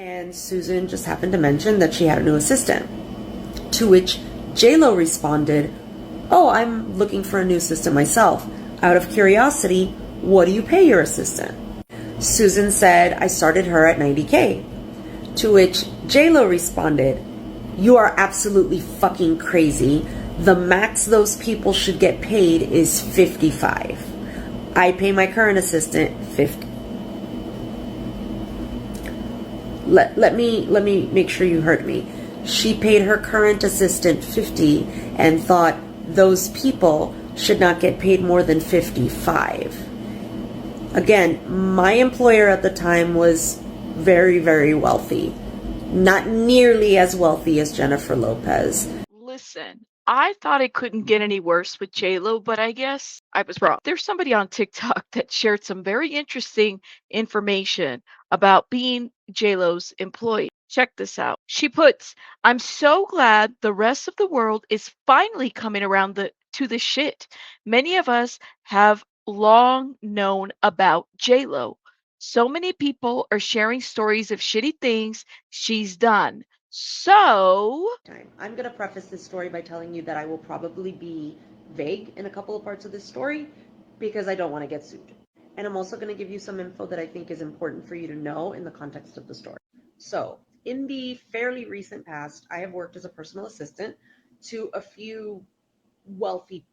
And Susan just happened to mention that she had a new assistant. To which JLO responded, "Oh, I'm looking for a new assistant myself. Out of curiosity, what do you pay your assistant?" Susan said, "I started her at 90K. To which JLO responded, "You are absolutely fucking crazy. The max those people should get paid is 55. I pay my current assistant 50. Let me make sure you heard me. She paid her current assistant 50 and thought those people should not get paid more than 55. Again, my employer at the time was very, very wealthy. Not nearly as wealthy as Jennifer Lopez. Listen, I thought it couldn't get any worse with JLo, but I guess I was wrong. There's somebody on TikTok that shared some very interesting information about being JLo's employee. Check this out. She puts, "I'm so glad the rest of the world is finally coming around to the shit many of us have long known about JLo. So many people are sharing stories of shitty things she's done. So I'm going to preface this story by telling you that I will probably be vague in a couple of parts of this story because I don't want to get sued. And I'm also going to give you some info that I think is important for you to know in the context of the story. So, in the fairly recent past, I have worked as a personal assistant to a few wealthy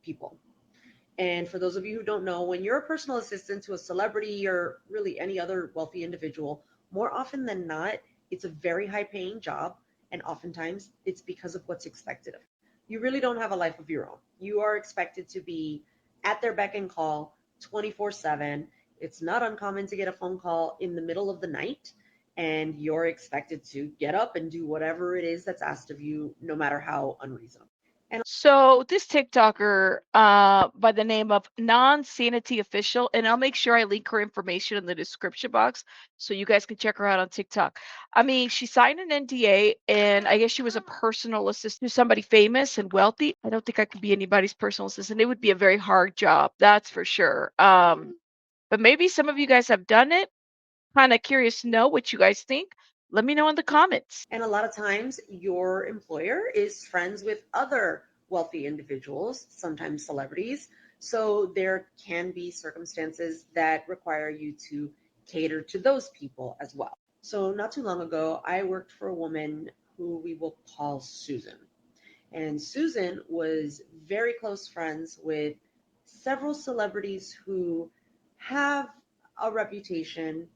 people. And for those of you who don't know, when you're a personal assistant to a celebrity or really any other wealthy individual, more often than not, it's a very high paying job. And oftentimes it's because of what's expected of you. You really don't have a life of your own. You are expected to be at their beck and call 24/7. It's not uncommon to get a phone call in the middle of the night, and you're expected to get up and do whatever it is that's asked of you, no matter how unreasonable. So this TikToker by the name of Non-Sanity Official, and I'll make sure I link her information in the description box so you guys can check her out on TikTok. I mean, she signed an NDA, and I guess she was a personal assistant to somebody famous and wealthy. I don't think I could be anybody's personal assistant. It would be a very hard job, that's for sure. But maybe some of you guys have done it. Kind of curious to know what you guys think. Let me know in the comments. And a lot of times your employer is friends with other wealthy individuals, sometimes celebrities. So there can be circumstances that require you to cater to those people as well. So not too long ago, I worked for a woman who we will call Susan. And Susan was very close friends with several celebrities who have a reputation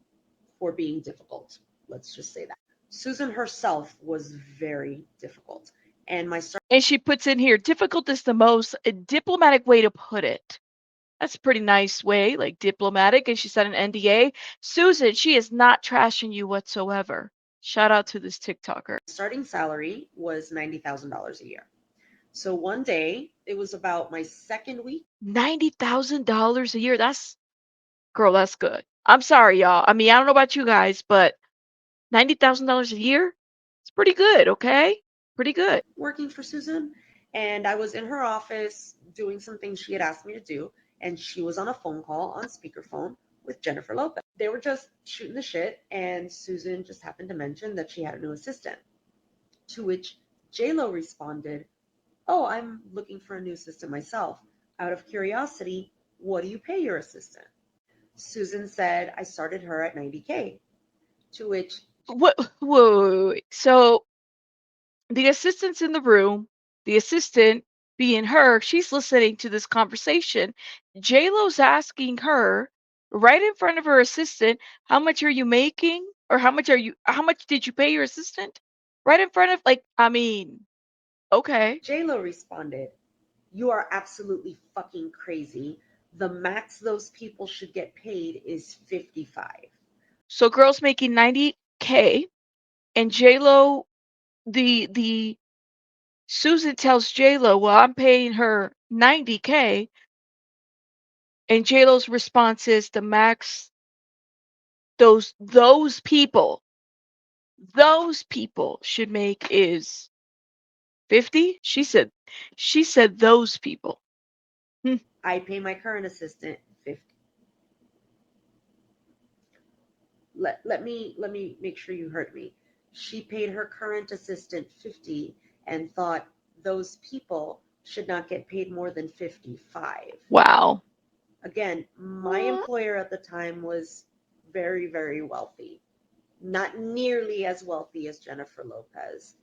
for being difficult. Let's just say that. Susan herself was very difficult. And And she puts in here, difficult is the most diplomatic way to put it. That's a pretty nice way, like diplomatic. And she said an NDA. Susan, she is not trashing you whatsoever. Shout out to this TikToker. starting salary was $90,000 a year. So one day, it was about my second week. $90,000 a year. Girl, that's good. I'm sorry, y'all. I mean, I don't know about you guys, but $90,000 a year? It's pretty good, okay? Pretty good. Working for Susan, and I was in her office doing some things she had asked me to do, and she was on a phone call on speakerphone with Jennifer Lopez. They were just shooting the shit, and Susan just happened to mention that she had a new assistant. To which JLo responded, "Oh, I'm looking for a new assistant myself. Out of curiosity, what do you pay your assistant?" Susan said, "I started her at 90K. To which What? Whoa. So the assistant's in the room, the assistant being her, she's listening to this conversation. JLo's asking her right in front of her assistant, how much are you making? Or how much did you pay your assistant? Right in front of, like, I mean, okay. JLo responded, "You are absolutely fucking crazy. The max those people should get paid is 55. So girl's making 90K and JLo, the Susan tells JLo, well, I'm paying her 90K. And JLo's response is the max those people should make is 50. She said those people. I pay my current assistant 50. let me make sure you heard me. She paid her current assistant 50 and thought those people should not get paid more than 55. Wow. Again, my employer at the time was very, very wealthy. Not nearly as wealthy as Jennifer Lopez.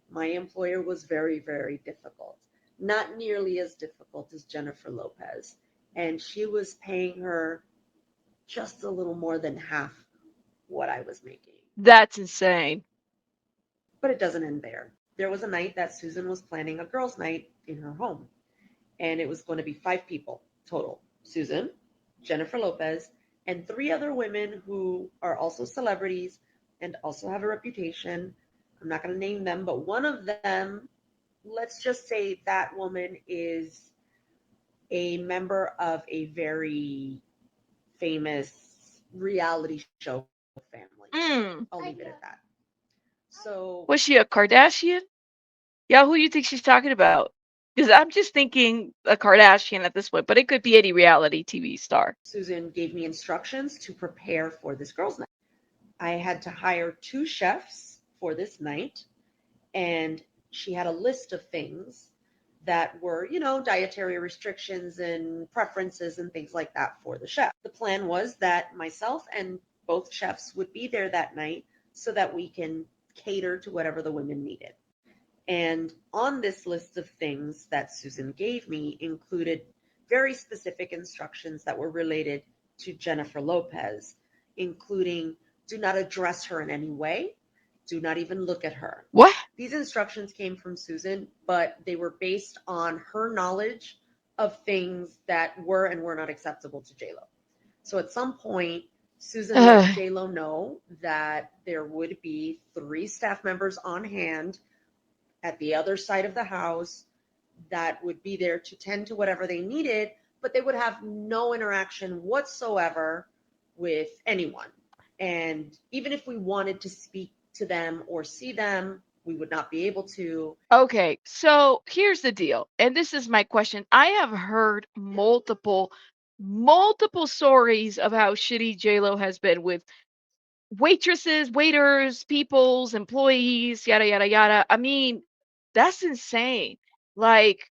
My employer was very, very difficult. Not nearly as difficult as Jennifer Lopez. And she was paying her just a little more than half what I was making. That's insane. But it doesn't end there. There was a night that Susan was planning a girls' night in her home, and it was going to be 5 people total: Susan, Jennifer Lopez, and 3 other women who are also celebrities and also have a reputation. I'm not going to name them, but one of them, let's just say that woman is a member of a very famous reality show family. Mm. I'll leave it at that. So, Was she a Kardashian? Yeah, who do you think she's talking about? Because I'm just thinking a Kardashian at this point, but it could be any reality TV star. Susan gave me instructions to prepare for this girls' night. I had to hire 2 chefs for this night, and she had a list of things that were, dietary restrictions and preferences and things like that for the chef. The plan was that myself and both chefs would be there that night so that we can cater to whatever the women needed. And on this list of things that Susan gave me included very specific instructions that were related to Jennifer Lopez, including do not address her in any way, do not even look at her. What? These instructions came from Susan, but they were based on her knowledge of things that were and were not acceptable to JLo. So at some point, Susan let JLo know that there would be 3 staff members on hand at the other side of the house that would be there to tend to whatever they needed, but they would have no interaction whatsoever with anyone. And even if we wanted to speak to them or see them, we would not be able to. Okay, so here's the deal, and this is my question. I have heard multiple stories of how shitty JLo has been with waitresses, waiters, people's employees, yada yada yada. I mean, that's insane. Like,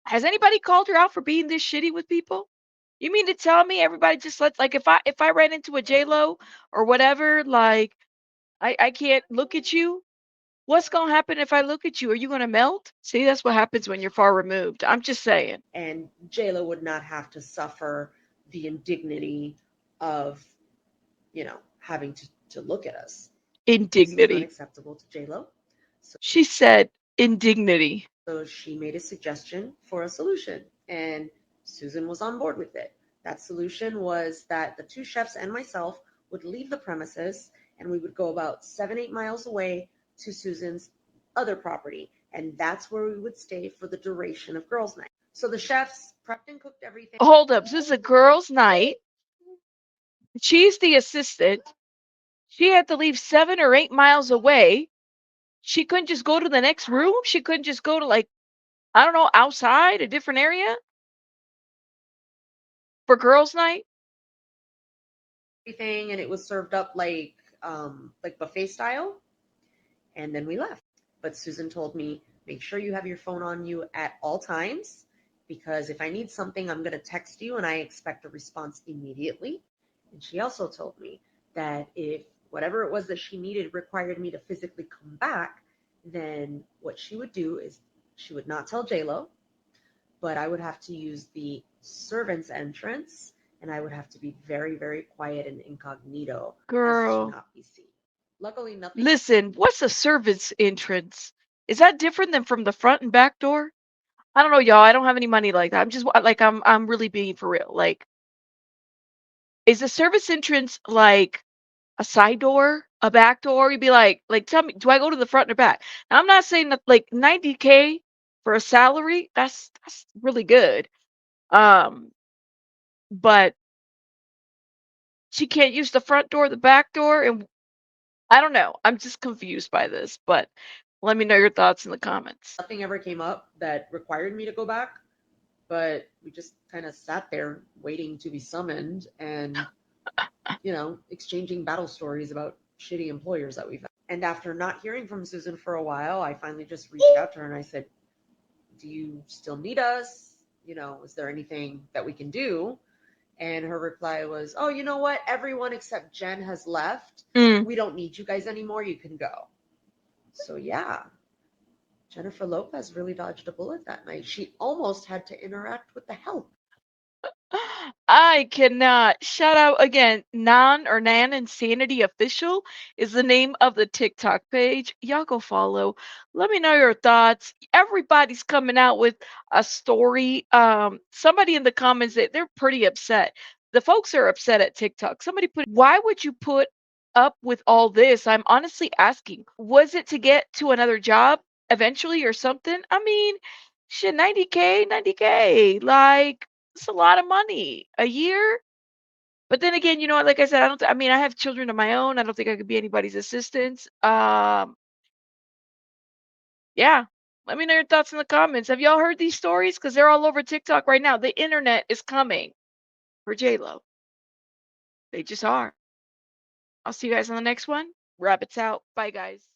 has anybody called her out for being this shitty with people? You mean to tell me everybody just lets, like, if I ran into a JLo or whatever, like I can't look at you? What's gonna happen if I look at you? Are you gonna melt? See, that's what happens when you're far removed. I'm just saying. And JLo would not have to suffer the indignity of, having to look at us. This was Indignity. unacceptable to JLo. She said indignity. So she made a suggestion for a solution, and Susan was on board with it. That solution was that the 2 chefs and myself would leave the premises, and we would go about 7-8 miles away to Susan's other property, and that's where we would stay for the duration of girls' night. So the chefs prepped and cooked everything. Hold up. This is a girls' night. She's the assistant. She had to leave 7 or 8 miles away. She couldn't just go to the next room. She couldn't just go to, like, I don't know, outside a different area for girls' night. Everything, and it was served up like buffet style, and then we left. But Susan told me, make sure you have your phone on you at all times, because if I need something, I'm going to text you and I expect a response immediately. And she also told me that if whatever it was that she needed required me to physically come back, then what she would do is she would not tell JLo, but I would have to use the servant's entrance, and I would have to be very, very quiet and incognito as to Girl. not be seen. Luckily, nothing. Listen, what's a servant's entrance? Is that different than from the front and back door? I don't know, y'all. I don't have any money like that. I'm just like I'm really being for real. Like, is the service entrance like a side door, a back door? You'd be like, tell me, do I go to the front or back? Now, I'm not saying that like 90K for a salary, that's really good. Um, but she can't use the front door, the back door, and I don't know. I'm just confused by this, but let me know your thoughts in the comments. Nothing ever came up that required me to go back, but we just kind of sat there waiting to be summoned, and exchanging battle stories about shitty employers that we've had. And after not hearing from Susan for a while, I finally just reached out to her and I said, do you still need us? Is there anything that we can do? And her reply was, oh, you know what? Everyone except Jen has left. Mm. We don't need you guys anymore. You can go. So, yeah, Jennifer Lopez really dodged a bullet that night. She almost had to interact with the help. I cannot. Shout out again. Nan or Nan Insanity Official is the name of the TikTok page. Y'all go follow. Let me know your thoughts. Everybody's coming out with a story. Somebody in the comments that they're pretty upset. The folks are upset at TikTok. Somebody put, why would you put up with all this? I'm honestly asking. Was it to get to another job eventually or something? I mean, shit, 90K, 90K. Like, it's a lot of money a year. But then again, you know what? Like I said, I mean, I have children of my own. I don't think I could be anybody's assistance. Yeah. Let me know your thoughts in the comments. Have y'all heard these stories? Because they're all over TikTok right now. The internet is coming for JLo. They just are. I'll see you guys on the next one. Rabbits out. Bye, guys.